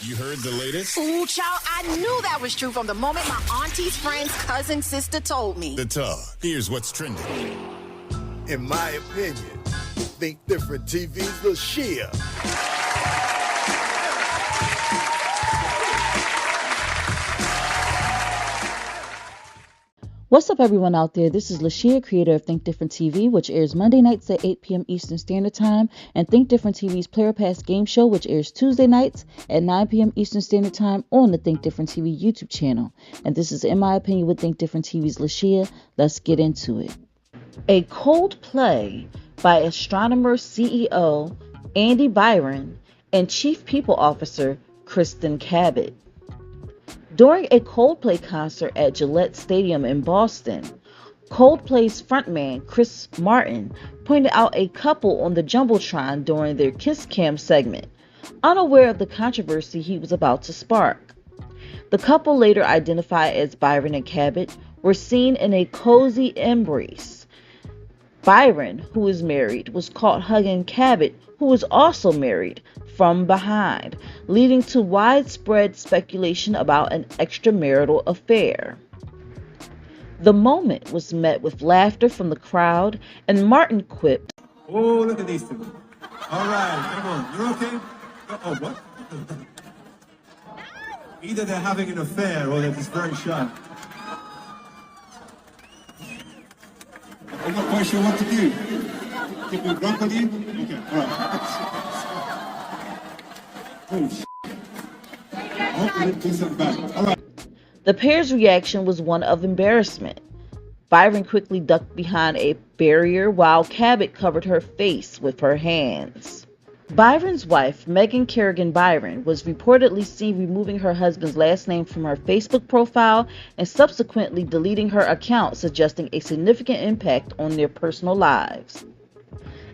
You heard the latest? Ooh, child, I knew that was true from the moment my auntie's friend's cousin sister told me. The Talk. Here's what's trending. In my opinion, Think Different TV's LaShia. What's up, everyone out there? This is LaShia, creator of Think Different TV, which airs Monday nights at 8 p.m. Eastern Standard Time, and Think Different TV's Player Pass game show, which airs Tuesday nights at 9 p.m. Eastern Standard Time on the Think Different TV YouTube channel. And this is In My Opinion with Think Different TV's LaShia. Let's get into it. A Coldplay by astronomer CEO Andy Byron and Chief People Officer Kristen Cabot. During a Coldplay concert at Gillette Stadium in Boston, Coldplay's frontman Chris Martin pointed out a couple on the Jumbotron during their Kiss Cam segment, unaware of the controversy he was about to spark. The couple, later identified as Byron and Cabot, were seen in a cozy embrace. Byron, who is married, was caught hugging Cabot, who is also married, from behind, leading to widespread speculation about an extramarital affair. The moment was met with laughter from the crowd, and Martin quipped, "Oh, look at these two. All right, come on. You're okay? Oh, what? Either they're having an affair or they're just very shy. I'm not quite sure what to do. Give me a drunk on you? Okay, all right. Oh, I hope we didn't do something bad. All right." The pair's reaction was one of embarrassment. Byron quickly ducked behind a barrier while Cabot covered her face with her hands. Byron's wife, Megan Kerrigan Byron, was reportedly seen removing her husband's last name from her Facebook profile and subsequently deleting her account, suggesting a significant impact on their personal lives.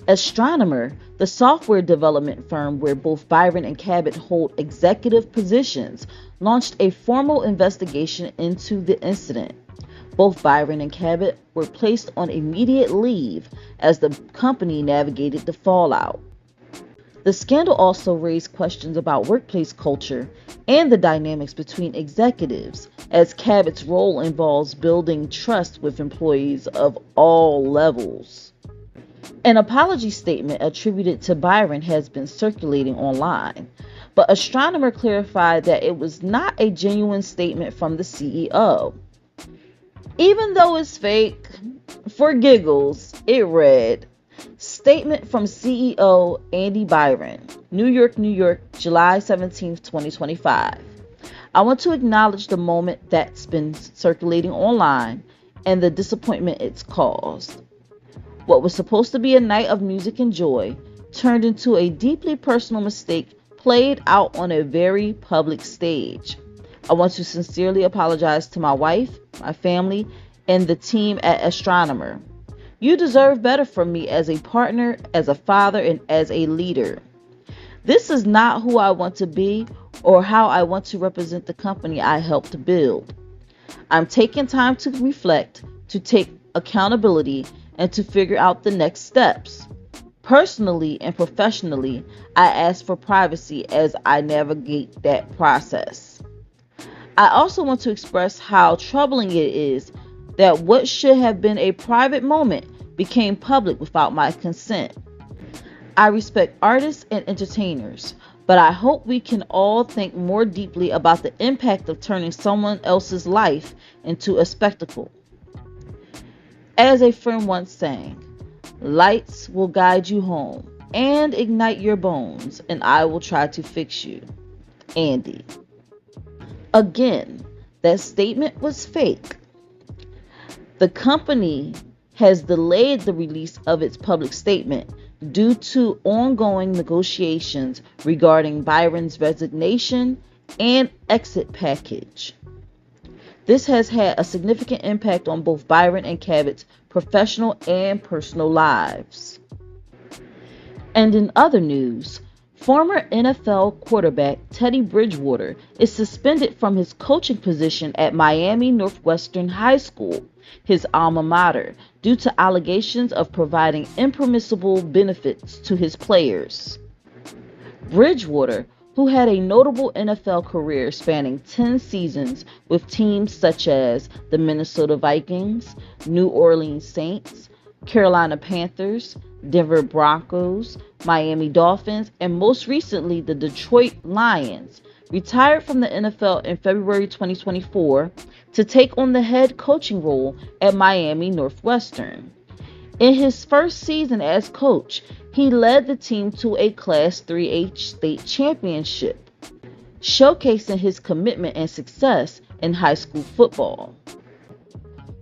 Astronomer, the software development firm where both Byron and Cabot hold executive positions, launched a formal investigation into the incident. Both Byron and Cabot were placed on immediate leave as the company navigated the fallout. The scandal also raised questions about workplace culture and the dynamics between executives, as Cabot's role involves building trust with employees of all levels. An apology statement attributed to Byron has been circulating online, but Astronomer clarified that it was not a genuine statement from the CEO. Even though it's fake, for giggles, it read, "Statement from CEO Andy Byron, New York, New York, July 17, 2025. I want to acknowledge the moment that's been circulating online and the disappointment it's caused. What was supposed to be a night of music and joy turned into a deeply personal mistake played out on a very public stage. I want to sincerely apologize to my wife, my family, and the team at Astronomer. You deserve better from me as a partner, as a father, and as a leader. This is not who I want to be or how I want to represent the company I helped to build. I'm taking time to reflect, to take accountability, and to figure out the next steps. Personally and professionally, I ask for privacy as I navigate that process. I also want to express how troubling it is that what should have been a private moment became public without my consent. I respect artists and entertainers, but I hope we can all think more deeply about the impact of turning someone else's life into a spectacle. As a friend once sang, lights will guide you home and ignite your bones, and I will try to fix you. Andy." Again, that statement was fake. The company has delayed the release of its public statement due to ongoing negotiations regarding Byron's resignation and exit package. This has had a significant impact on both Byron and Cabot's professional and personal lives. And in other news, former NFL quarterback Teddy Bridgewater is suspended from his coaching position at Miami Northwestern High School, his alma mater, due to allegations of providing impermissible benefits to his players. Bridgewater, who had a notable NFL career spanning 10 seasons with teams such as the Minnesota Vikings, New Orleans Saints, Carolina Panthers, Denver Broncos, Miami Dolphins, and most recently the Detroit Lions, retired from the NFL in February 2024 to take on the head coaching role at Miami Northwestern. In his first season as coach, he led the team to a Class 3A state championship, showcasing his commitment and success in high school football.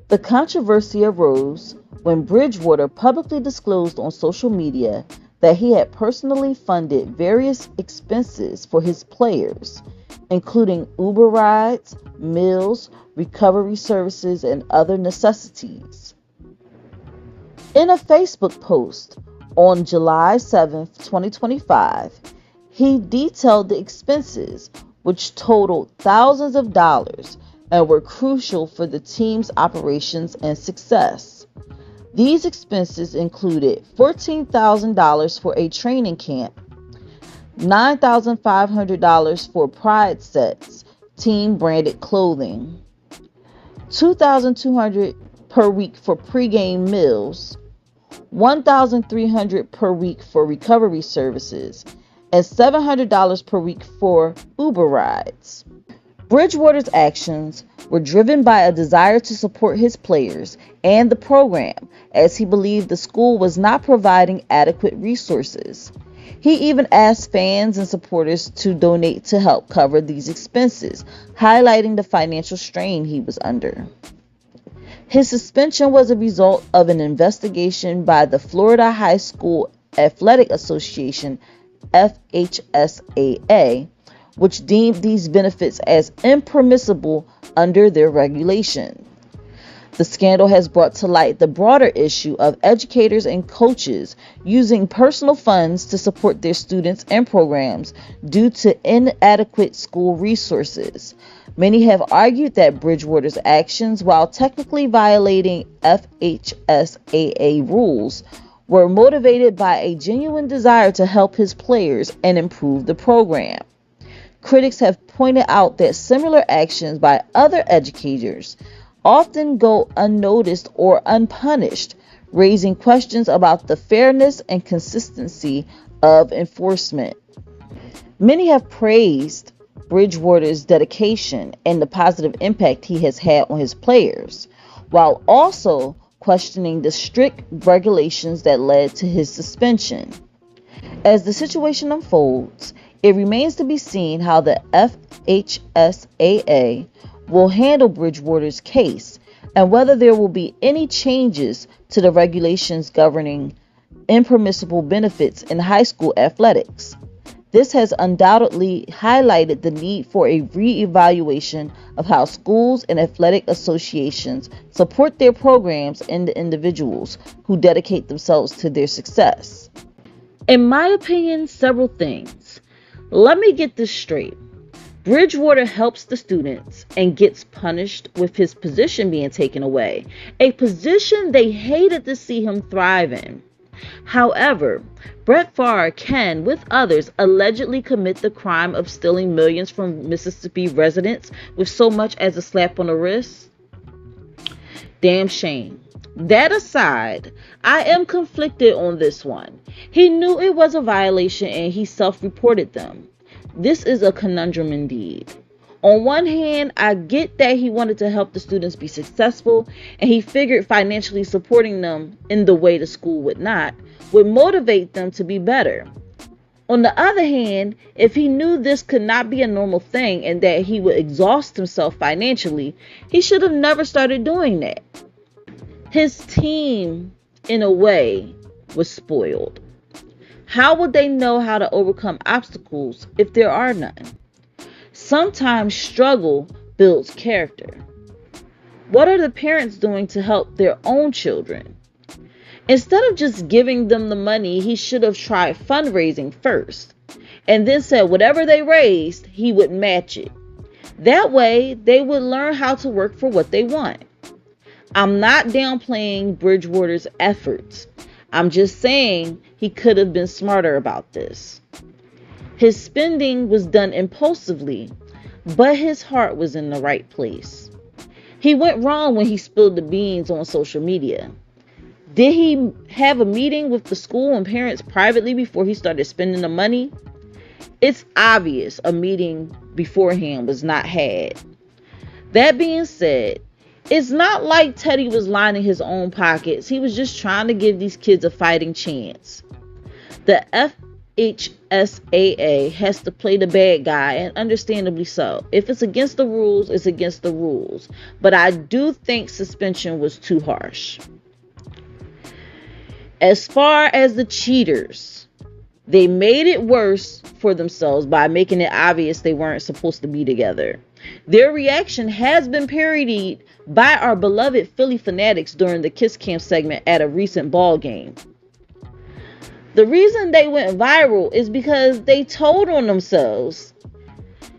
The controversy arose when Bridgewater publicly disclosed on social media that he had personally funded various expenses for his players, including Uber rides, meals, recovery services, and other necessities. In a Facebook post on July 7, 2025, he detailed the expenses, which totaled thousands of dollars and were crucial for the team's operations and success. These expenses included $14,000 for a training camp, $9,500 for Pride sets, team branded clothing, $2,200 per week for pregame meals, $1,300 per week for recovery services, and $700 per week for Uber rides. Bridgewater's actions were driven by a desire to support his players and the program, as he believed the school was not providing adequate resources. He even asked fans and supporters to donate to help cover these expenses, highlighting the financial strain he was under. His suspension was a result of an investigation by the Florida High School Athletic Association, FHSAA, which deemed these benefits as impermissible under their regulation. The scandal has brought to light the broader issue of educators and coaches using personal funds to support their students and programs due to inadequate school resources. Many have argued that Bridgewater's actions, while technically violating FHSAA rules, were motivated by a genuine desire to help his players and improve the program. Critics have pointed out that similar actions by other educators often go unnoticed or unpunished, raising questions about the fairness and consistency of enforcement. Many have praised Bridgewater's dedication and the positive impact he has had on his players, while also questioning the strict regulations that led to his suspension. As the situation unfolds, it remains to be seen how the FHSAA will handle Bridgewater's case and whether there will be any changes to the regulations governing impermissible benefits in high school athletics. This has undoubtedly highlighted the need for a re-evaluation of how schools and athletic associations support their programs and the individuals who dedicate themselves to their success. In my opinion, several things. Let me get this straight. Bridgewater helps the students and gets punished with his position being taken away, a position they hated to see him thrive in. However, Brett Favre can, with others, allegedly commit the crime of stealing millions from Mississippi residents with so much as a slap on the wrist. Damn shame. That aside, I am conflicted on this one. He knew it was a violation and he self-reported them. This is a conundrum indeed. On one hand, I get that he wanted to help the students be successful, and he figured financially supporting them in the way the school would not would motivate them to be better. On the other hand, if he knew this could not be a normal thing and that he would exhaust himself financially, he should have never started doing that. His team, in a way, was spoiled. How would they know how to overcome obstacles if there are none? Sometimes struggle builds character. What are the parents doing to help their own children? Instead of just giving them the money, he should have tried fundraising first, and then said whatever they raised, he would match it. That way, they would learn how to work for what they want. I'm not downplaying Bridgewater's efforts. I'm just saying he could have been smarter about this. His spending was done impulsively, but his heart was in the right place. He went wrong when he spilled the beans on social media. Did he have a meeting with the school and parents privately before he started spending the money? It's obvious a meeting beforehand was not had. That being said, it's not like Teddy was lining his own pockets. He was just trying to give these kids a fighting chance. The FHSAA has to play the bad guy, and understandably so. If it's against the rules, it's against the rules. But I do think suspension was too harsh. As far as the cheaters, they made it worse for themselves by making it obvious they weren't supposed to be together. Their reaction has been parodied by our beloved Philly fanatics during the Kiss Cam segment at a recent ball game. The reason they went viral is because they told on themselves.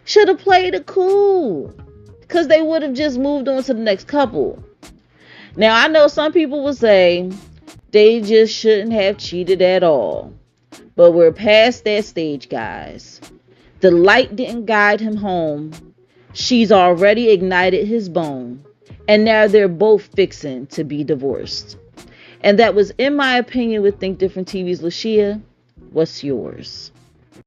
Should have played it cool, because they would have just moved on to the next couple. Now, I know some people will say they just shouldn't have cheated at all. But we're past that stage, guys. The light didn't guide him home. She's already ignited his bone. And now they're both fixing to be divorced. And that was, in my opinion, with Think Different TV's LaShia. What's yours?